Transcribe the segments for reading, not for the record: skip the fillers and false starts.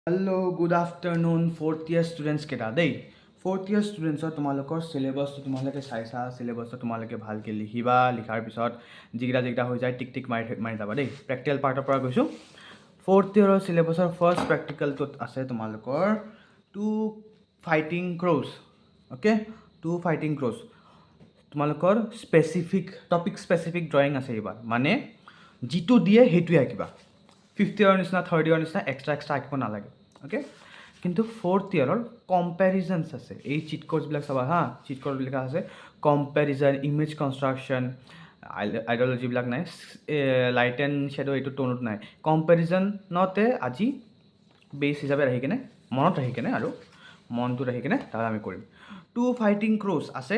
Hello' good afternoon fourth year ষ্টুডেণ্টছকেইটা দেই। Fourth year ষ্টুডেণ্টছৰ তোমালোকৰ চিলেবাছটো তোমালোকে চাইছা, চিলেবাছটো তোমালোকে ভালকৈ লিখিবা। লিখাৰ পিছত যিকেইটা হৈ যায় টিক টিক মাৰি যাবা দেই। প্ৰেক্টিকেল পাৰ্টৰ পৰা গৈছোঁ। ফ'ৰ্থ ইয়েৰৰ চিলেবাছৰ ফাৰ্ষ্ট প্ৰেক্টিকেলটোত আছে তোমালোকৰ two fighting cross. Okay, two fighting cross. তোমালোকৰ টপিক স্পেচিফিক ড্ৰয়িং আছে এইবাৰ, মানে যিটো দিয়ে সেইটোৱে আঁকিবা। ফিফথ ইয়েৰৰ নিচিনা থাৰ্ড ইয়েৰৰ নিচিনা এক্সট্ৰা আঁকিব নালাগে। অ'কে, কিন্তু ফ'ৰ্থ ইয়েৰৰ কম্পেৰিজনছ আছে। এই চিট ক'ডছবিলাক চাবা হা, চিট ক'ড লিখা আছে কম্পেৰিজন, ইমেজ কনষ্ট্ৰাকশ্যন, আইডিঅ'লজিবিলাক নাই, লাইট এণ্ড শ্বেডো এইটো টোনত নাই। কম্পেৰিজনতে আজি বেছ হিচাপে ৰাখি কিনে, মনত ৰাখি কিনে আৰু মনটোত ৰাখি কিনে তাৰ আমি কৰিম। টু ফাইটিং ক্ৰ'জ আছে,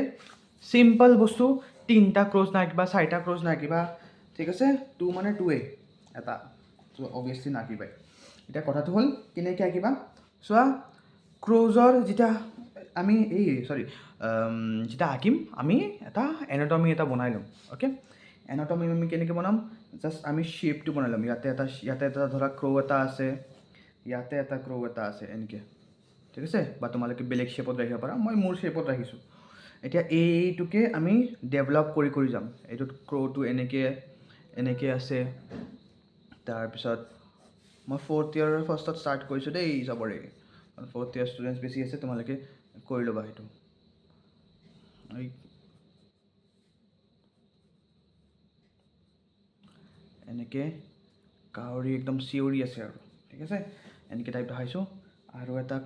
চিম্পল বস্তু, 3টা ক্ৰ'জ নাকিবা, 4টা ক্ৰ'জ নাকিবা, ঠিক আছে। টু মানে টুৱে এটা, অভিয়াছলি নাকিবাই। এতিয়া কথাটো হ'ল কেনেকৈ আঁকিবা চোৱা। ক্ৰ'জৰ যেতিয়া আঁকিম আমি এটা এনাটমি এটা বনাই ল'ম। অ'কে, এনাটমি আমি কেনেকৈ বনাম, জাষ্ট আমি শ্বেপটো বনাই ল'ম। ইয়াতে এটা ধৰা ক্ৰ' এটা আছে, ইয়াতে এটা ক্ৰ' এটা আছে, এনেকৈ, ঠিক আছে। বা তোমালোকে বেলেগ শ্বেপত ৰাখিব পাৰা, মই মোৰ শ্বেপত ৰাখিছোঁ। এতিয়া এইটোকে আমি ডেভেলপ কৰি যাম। এইটোত ক্ৰ'টো এনেকৈ আছে। তাৰপিছত মই ফ'ৰ্থ ইয়েৰৰ ফাৰ্ষ্টত ষ্টাৰ্ট কৰিছোঁ দেই চবৰে। ফ'ৰ্থ ইয়েৰ ষ্টুডেণ্টছ বেছি আছে, তোমালোকে কৰি ল'বা সেইটো। এনেকৈ কাউৰী একদম চিঞৰি আছে আৰু, ঠিক আছে। এনেকৈ টাইপ দেখাইছোঁ। আৰু এটা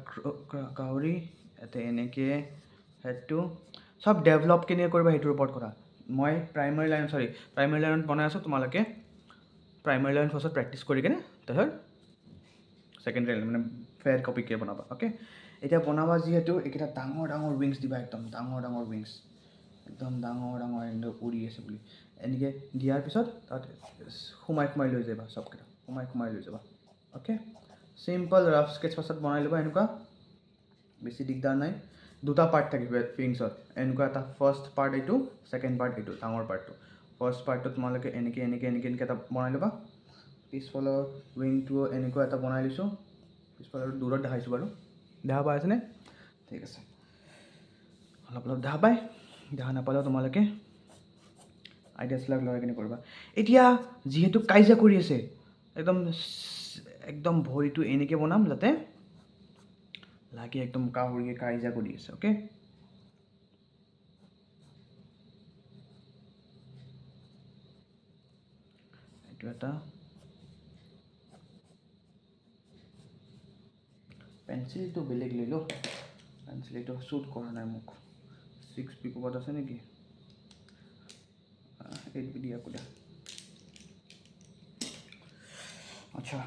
কাউৰী, ইয়াতে এনেকৈ হেডটো। চব ডেভেলপ কেনেকৈ কৰিবা সেইটোৰ ওপৰত কথা। মই প্ৰাইমেৰী লাইনত বনাই আছোঁ। তোমালোকে প্ৰাইমেৰী লাইন ফাৰ্ষ্টত প্ৰেক্টিছ কৰি কিনে তাৰপিছত ছেকেণ্ডেৰী লাইন মানে ফেয়াৰ কপিকে বনাবা। অ'কে, এতিয়া বনাবা যিহেতু এইকেইটা ডাঙৰ উইংছ দিবা, একদম ডাঙৰ উইংছ, একদম ডাঙৰ এনেকৈ উৰি আছে বুলি। এনেকৈ দিয়াৰ পিছত তাত সোমাই লৈ যাবা, চবকেইটা সোমাই লৈ যাবা। অ'কে, চিম্পল ৰাফ স্কেটছ ফাৰ্ষ্টত বনাই ল'বা। এনেকুৱা বেছি দিগদাৰ নাই। 2টা পাৰ্ট থাকিব উইংছত, এনেকুৱা এটা ফাৰ্ষ্ট পাৰ্ট এইটো, ছেকেণ্ড পাৰ্ট এইটো, ডাঙৰ পাৰ্টটো। ফাৰ্ষ্ট পাৰ্টটো তোমালোকে এনেকৈ এটা বনাই ল'বা। পিছফালৰ উইংটো এনেকুৱা এটা বনাই লৈছোঁ। পিছফালৰ দূৰত দেখাইছোঁ বাৰু, দেখা পাই আছেনে? ঠিক আছে, অলপ দেখা পায়। দেখা নাপালেও তোমালোকে আইডিয়াছবিলাক লগাই কিনে কৰিবা। এতিয়া যিহেতু কাজিয়া কৰি আছে, একদম ভৰিটো এনেকৈ বনাম যাতে লাগে একদম কাউৰীয়ে কাজিয়া কৰি আছে। অ'কে, এইটো এটা পেঞ্চিলটো বেলেগ লৈ লওঁ, পেঞ্চিল এইটো শ্বুট কৰা নাই মোক। 6B ক'ৰবাত আছে নেকি? 8B আকৌ দিয়া। আচ্ছা,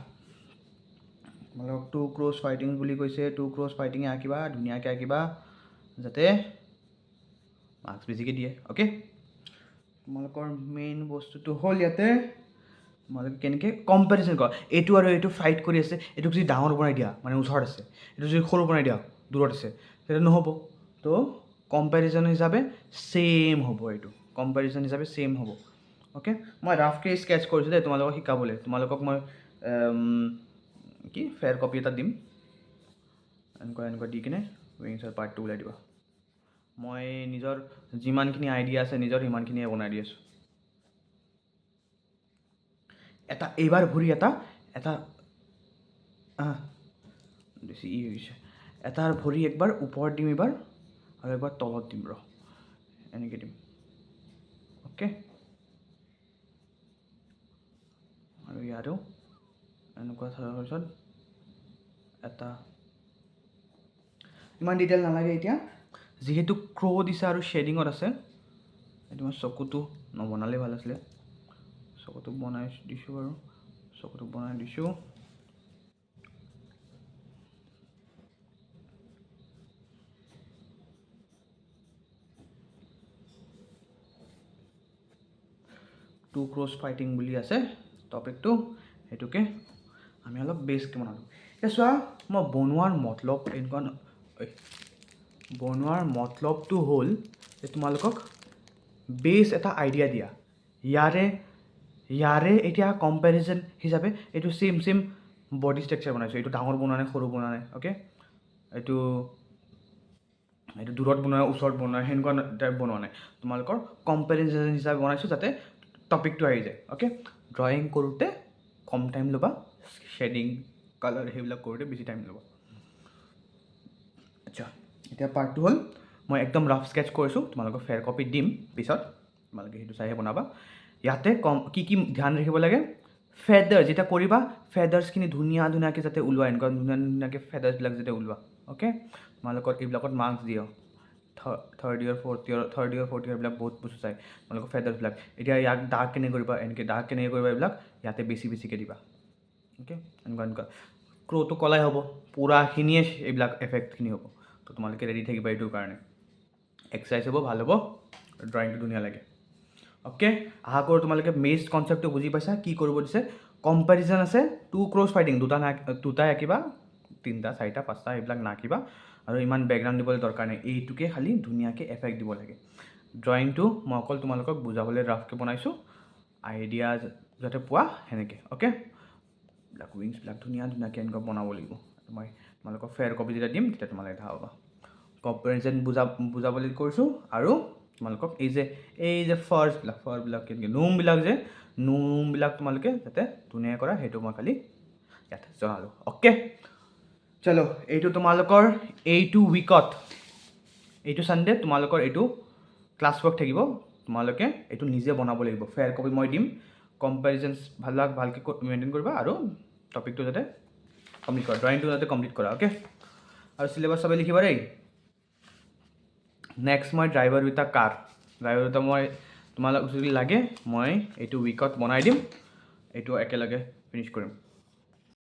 তোমালোকক টু ক্ৰ'জ ফাইটিং বুলি কৈছে। টু ক্ৰ'জ ফাইটিঙে আঁকিবা, ধুনীয়াকৈ আঁকিবা যাতে মাৰ্কছ বেছিকৈ দিয়ে। অ'কে, তোমালোকৰ মেইন বস্তুটো হ'ল ইয়াতে তোমালোকে কেনেকৈ কম্পেৰিজন কৰা। এইটো আৰু এইটো ফাইট কৰি আছে, এইটোক যদি ডাঙৰ বনাই দিয়া মানে ওচৰত আছে, এইটো যদি সৰু বনাই দিয়া দূৰত আছে, তেতিয়া নহ'ব। তো কম্পেৰিজন হিচাপে ছেইম হ'ব, এইটো কম্পেৰিজন হিচাপে ছেইম হ'ব। অ'কে, মই ৰাফকৈ স্কেটছ কৰিছোঁ দেই তোমালোকক শিকাবলৈ। তোমালোকক মই ফেয়াৰ কপি এটা দিম, এনেকুৱা দি কিনে উইংছৰ পাৰ্টটো ওলাই দিবা। মই নিজৰ যিমানখিনি আইডিয়া আছে সিমানখিনিয়ে বনাই দি আছোঁ। এইবাৰ ভৰি এটা বেছি হৈছে। এটাৰ ভৰি একবাৰ ওপৰত দিম এইবাৰ, আৰু একবাৰ তলত দিম। এনেকৈ দিম। অ'কে, আৰু ইয়াতো এনেকুৱা থোৱাৰ পিছত এটা, ইমান ডিটেইল নালাগে এতিয়া। যিহেতু ক্ৰ' দিছে আৰু শ্বেডিঙত আছে, সেইটো মই চকুটো নবনালেই ভাল আছিলে। চকুটো বনাই দিছোঁ বাৰু, চকুটো বনাই দিছোঁ। টু ক্ৰ'জ ফাইটিং বুলি আছে টপিকটো, সেইটোকে আমি অলপ বেছকৈ বনালোঁ। এতিয়া চোৱা, মই বনোৱাৰ মতলবটো হ'ল যে তোমালোকক বেছ এটা আইডিয়া দিয়া। ইয়াৰে এতিয়া কম্পেৰিজন হিচাপে এইটো ছেইম বডি ষ্ট্ৰাকচাৰ বনাইছোঁ, এইটো ডাঙৰ বনোৱা নাই, সৰু বনোৱা নাই, অ'কে। এইটো দূৰত বনোৱা, ওচৰত বনোৱা, সেনেকুৱা টাইপ বনোৱা নাই, তোমালোকৰ কম্পেৰিজন হিচাপে বনাইছোঁ যাতে টপিকটো আহি যায়, অ'কে। ড্ৰয়িং কৰোঁতে কম টাইম ল'বা, শ্বেডিং কালাৰ সেইবিলাক কৰোঁতে বেছি টাইম ল'বা। আচ্ছা, এতিয়া পাৰ্টটো হ'ল মই একদম ৰাফ স্কেটছ কৰিছোঁ, তোমালোকক ফেয়াৰ কপি দিম পিছত, তোমালোকে সেইটো চাইহে বনাবা। ইয়াতে কি ধ্যান ৰাখিব লাগে, ফেডাৰ যেতিয়া কৰিবা ফেডাৰ্ছখিনি ধুনীয়াকৈ যাতে ওলোৱা, এনেকুৱা ধুনীয়াকৈ ফেডাৰ্ছবিলাক যাতে ওলোৱা, অ'কে। তোমালোকৰ এইবিলাকত মাৰ্কছ দিয়, থাৰ্ড ইয়েৰ ফ'ৰ্থ ইয়েৰ এইবিলাক বহুত বস্তু চাই তোমালোকৰ ফেডাৰ্ছবিলাক। এতিয়া ইয়াক ডাৰ্ক কেনেকৈ কৰিবা, এনেকৈ ডাৰ্ক কেনেকৈ কৰিবা, এইবিলাক ইয়াতে বেছিকৈ দিবা, অ'কে। এনেকুৱা ক্ৰ'টো কলাই হ'ব, পূৰাখিনিয়ে এইবিলাক এফেক্টখিনি হ'ব। তো তোমালোকে ৰেডি থাকিবা এইটোৰ কাৰণে, এক্সাৰচাইজ হ'ব, ভাল হ'ব, ড্ৰয়িংটো ধুনীয়া লাগে, অ'কে। আশা কৰোঁ তোমালোকে মেইন কনচেপ্টটো বুজি পাইছা, কি কৰিব দিছে। কম্পেৰিজন আছে, 2 ক্ৰছ ফাইটিং, দুটা আঁকিবা, 3টা 4টা 5টা এইবিলাক নাকিবা, আৰু ইমান বেকগ্ৰাউণ্ড দিবলৈ দৰকাৰ নাই, এইটোকে খালি ধুনীয়াকৈ এফেক্ট দিব লাগে। ড্ৰয়িংটো মই অকল তোমালোকক বুজাবলৈ ৰাফকৈ বনাইছোঁ, আইডিয়া যাতে পোৱা সেনেকৈ, অ'কে। উইংছবিলাক ধুনীয়াকৈ এনেকুৱা বনাব লাগিব। মই তোমালোকক ফেয়াৰ কপি যেতিয়া দিম তেতিয়া তোমালোকে দেখা পাবা। কম্পেৰিজন বুজাবলৈ কৰিছোঁ, আৰু তোমালোকক এই যে ফাৰবিলাক কেনেকৈ নোমবিলাক তোমালোকে যাতে ধুনীয়া কৰা, সেইটো মই খালি ইয়াত জনালোঁ, অ'কে। চলো, এইটো তোমালোকৰ এইটো উইকত, এইটো ছানডে তোমালোকৰ এইটো ক্লাছ ৱৰ্ক থাকিব, তোমালোকে এইটো নিজে বনাব লাগিব। ফেয়াৰ কপি মই দিম, কম্পেৰিজনছ ভালকৈ মেইনটেইন কৰিবা, আৰু টপিকটো যাতে কমপ্লিট কৰা, ড্ৰয়িংটো যাতে কমপ্লিট কৰা, অ'কে। আৰু চিলেবাছ চবেই লিখিবা দেই। নেক্সট মই ড্ৰাইভাৰ উইথ আ কাৰ, মই তোমালোক যদি লাগে মই এইটো উইকত বনাই দিম, এইটো একেলগে ফিনিছ কৰিম।